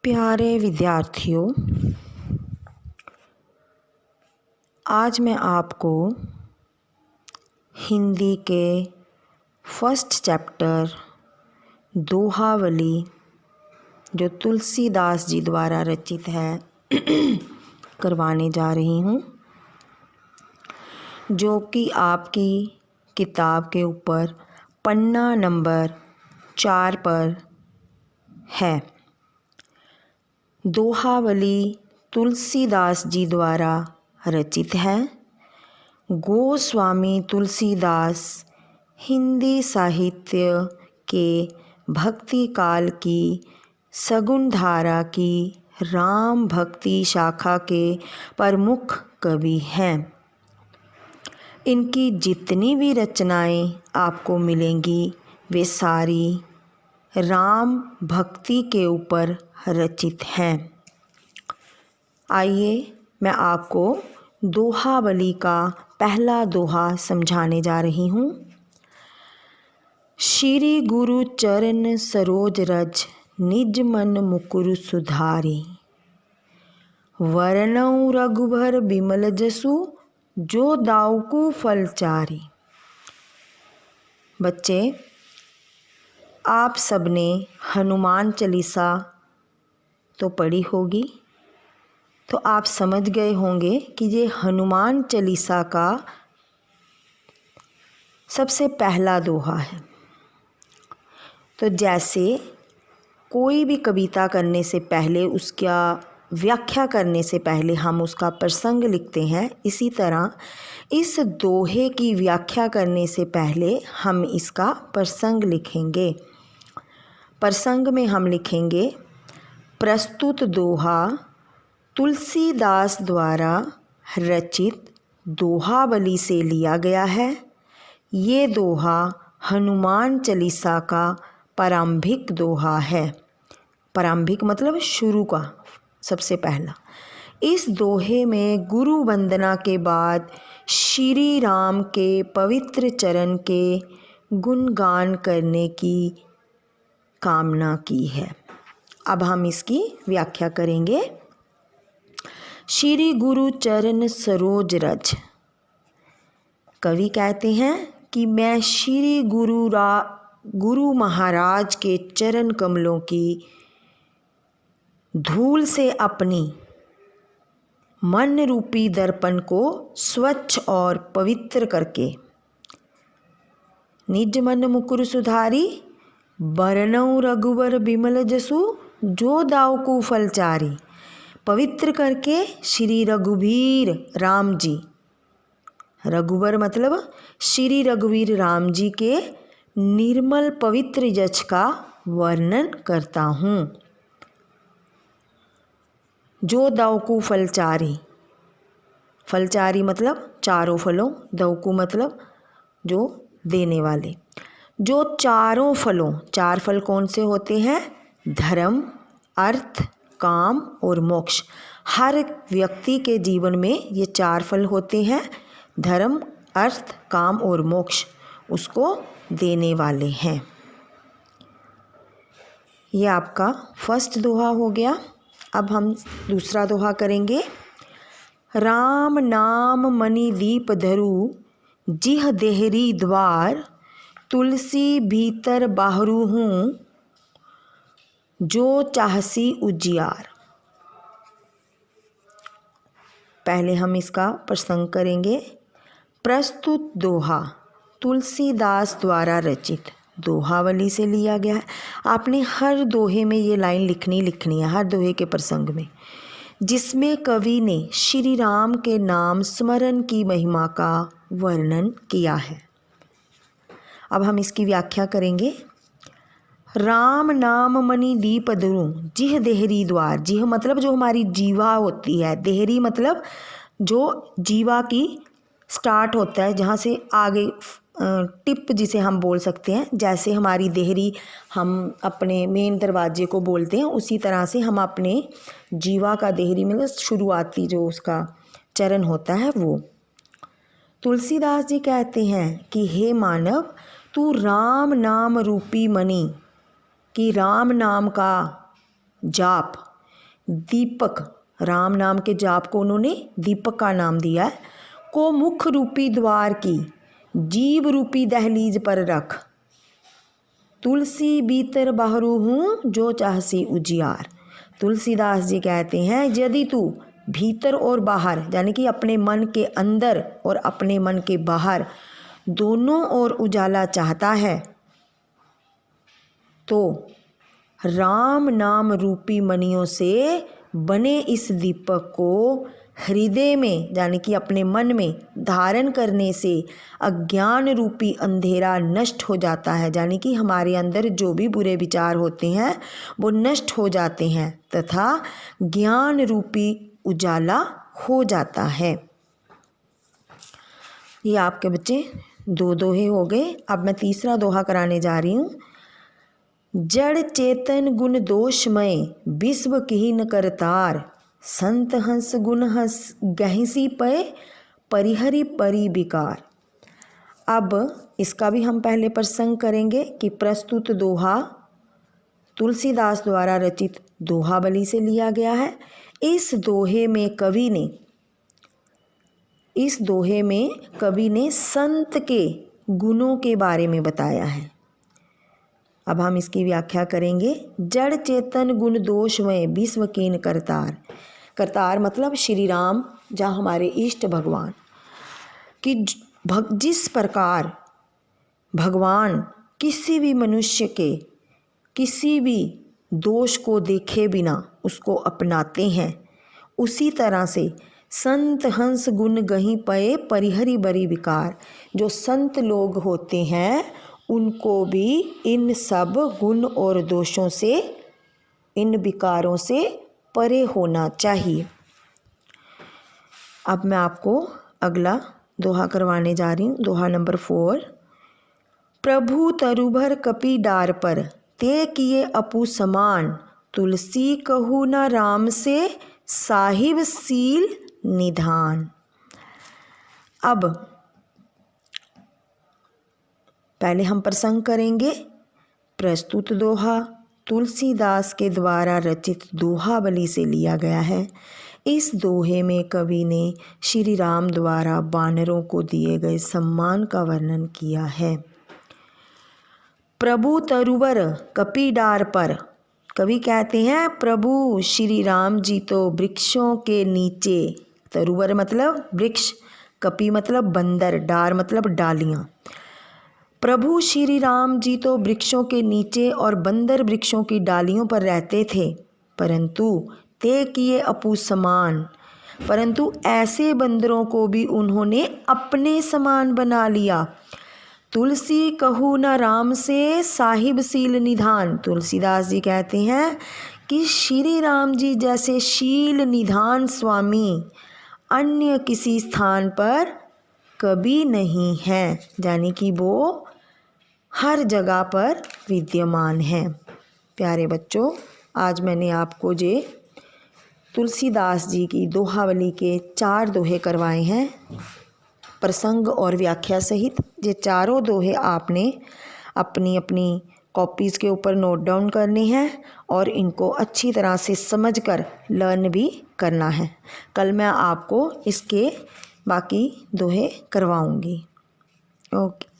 प्यारे विद्यार्थियों, आज मैं आपको हिंदी के फर्स्ट चैप्टर दोहावली जो तुलसीदास जी द्वारा रचित है करवाने जा रही हूँ, जो कि आपकी किताब के ऊपर पन्ना नंबर 4 पर है। दोहावली तुलसीदास जी द्वारा रचित है। गोस्वामी तुलसीदास हिंदी साहित्य के भक्ति काल की सगुण धारा की राम भक्ति शाखा के प्रमुख कवि हैं। इनकी जितनी भी रचनाएं आपको मिलेंगी वे सारी राम भक्ति के ऊपर रचित हैं। आइए मैं आपको दोहावली का पहला दोहा समझाने जा रही हूँ। श्री गुरु चरण सरोज रज निज मन मुकुर सुधारी, वरनऊ रघुबर बिमल जसु जो दाऊकु फलचारी। बच्चे, आप सबने हनुमान चालीसा तो पढ़ी होगी, तो आप समझ गए होंगे कि ये हनुमान चालीसा का सबसे पहला दोहा है। तो जैसे कोई भी कविता करने से पहले, उसका व्याख्या करने से पहले हम उसका प्रसंग लिखते हैं, इसी तरह इस दोहे की व्याख्या करने से पहले हम इसका प्रसंग लिखेंगे। प्रसंग में हम लिखेंगे, प्रस्तुत दोहा तुलसीदास द्वारा रचित दोहावली से लिया गया है। ये दोहा हनुमान चालीसा का प्रारंभिक दोहा है। प्रारंभिक मतलब शुरू का, सबसे पहला। इस दोहे में गुरु वंदना के बाद श्री राम के पवित्र चरण के गुणगान करने की कामना की है। अब हम इसकी व्याख्या करेंगे। श्री गुरु चरण सरोज रज, कवि कहते हैं कि मैं श्री गुरु महाराज के चरण कमलों की धूल से अपनी मन रूपी दर्पण को स्वच्छ और पवित्र करके निज मन मुकुर सुधारी, बरनऊ रघुबर बिमल जसु जो दाऊकु फलचारी। पवित्र करके श्री रघुवीर राम जी, रघुबर मतलब श्री रघुवीर राम जी के निर्मल पवित्र यश का वर्णन करता हूँ। जो दाऊकु फलचारी, फलचारी मतलब चारों फलों, दाऊकु मतलब जो देने वाले। जो चारों फलों, 4 फल कौन से होते हैं? धर्म, अर्थ, काम और मोक्ष। हर व्यक्ति के जीवन में ये 4 फल होते हैं, धर्म, अर्थ, काम और मोक्ष, उसको देने वाले हैं। ये आपका फर्स्ट दोहा हो गया। अब हम दूसरा दोहा करेंगे। राम नाम मणि दीप धरु जिह देहरी द्वार, तुलसी भीतर बाहरू हूँ जो चाहसी उजियार। पहले हम इसका प्रसंग करेंगे। प्रस्तुत दोहा तुलसीदास द्वारा रचित दोहावली से लिया गया है। आपने हर दोहे में ये लाइन लिखनी है, हर दोहे के प्रसंग में, जिसमें कवि ने श्री राम के नाम स्मरण की महिमा का वर्णन किया है। अब हम इसकी व्याख्या करेंगे। राम नाम मणि दीप धरु जिह देहरी द्वार। जिह मतलब जो हमारी जीवा होती है, देहरी मतलब जो जीवा की स्टार्ट होता है, जहाँ से आगे टिप जिसे हम बोल सकते हैं। जैसे हमारी देहरी हम अपने मेन दरवाजे को बोलते हैं, उसी तरह से हम अपने जीवा का देहरी मतलब शुरुआती जो उसका चरण होता है वो। तुलसीदास जी कहते हैं कि हे मानव, तू राम नाम रूपी मणि, कि राम नाम का जाप दीपक, राम नाम के जाप को उन्होंने दीपक का नाम दिया है, को मुख रूपी द्वार की जीव रूपी दहलीज पर रख, तुलसी भीतर बाहरू हूँ जो चाहसी उजियार। तुलसीदास जी कहते हैं यदि तू भीतर और बाहर यानी कि अपने मन के अंदर और अपने मन के बाहर दोनों ओर उजाला चाहता है तो राम नाम रूपी मणियों से बने इस दीपक को हृदय में यानी कि अपने मन में धारण करने से अज्ञान रूपी अंधेरा नष्ट हो जाता है, यानी कि हमारे अंदर जो भी बुरे विचार होते हैं वो नष्ट हो जाते हैं तथा ज्ञान रूपी उजाला हो जाता है। ये आपके बच्चे 2 दोहे हो गए। अब मैं तीसरा दोहा कराने जा रही हूँ। जड़ चेतन गुण दोषमय विश्व कीन करतार, संत हंस गुण हंस गहसी पय परिहरि परि विकार। अब इसका भी हम पहले प्रसंग करेंगे कि प्रस्तुत दोहा तुलसीदास द्वारा रचित दोहावली से लिया गया है। इस दोहे में कवि ने संत के गुणों के बारे में बताया है। अब हम इसकी व्याख्या करेंगे। जड़ चेतन गुण दोषमय विश्व कीन करतार, करतार मतलब श्री राम, जहाँ हमारे इष्ट भगवान कि जिस प्रकार भगवान किसी भी मनुष्य के किसी भी दोष को देखे बिना उसको अपनाते हैं, उसी तरह से संत हंस गुण गही पये परिहरि बरि विकार, जो संत लोग होते हैं उनको भी इन सब गुण और दोषों से, इन विकारों से परे होना चाहिए। अब मैं आपको अगला दोहा करवाने जा रही हूँ। दोहा नंबर 4। प्रभु तरुभर कपि डार पर ते किए अपु समान, तुलसी कहू न राम से साहिब सील निधान। अब पहले हम प्रसंग करेंगे। प्रस्तुत दोहा तुलसीदास के द्वारा रचित दोहावली से लिया गया है। इस दोहे में कवि ने श्री राम द्वारा वानरों को दिए गए सम्मान का वर्णन किया है। प्रभु तरुवर कपि डार पर, कवि कहते हैं प्रभु श्री राम जी तो वृक्षों के नीचे, तरुवर मतलब वृक्ष, कपि मतलब बंदर, डार मतलब डालियाँ। प्रभु श्री राम जी तो वृक्षों के नीचे और बंदर वृक्षों की डालियों पर रहते थे, परंतु ते किए अपु समान, परंतु ऐसे बंदरों को भी उन्होंने अपने समान बना लिया। तुलसी कहू न राम से साहिब सील निधान। तुलसीदास जी कहते हैं कि श्री राम जी जैसे शील निधान स्वामी अन्य किसी स्थान पर कभी नहीं है, यानी कि वो हर जगह पर विद्यमान हैं। प्यारे बच्चों, आज मैंने आपको जे तुलसीदास जी की दोहावली के 4 दोहे करवाए हैं प्रसंग और व्याख्या सहित। ये चारों दोहे आपने अपनी अपनी कॉपीज़ के ऊपर नोट डाउन करने हैं और इनको अच्छी तरह से समझकर लर्न भी करना है। कल मैं आपको इसके बाकी दोहे करवाऊंगी। ओके।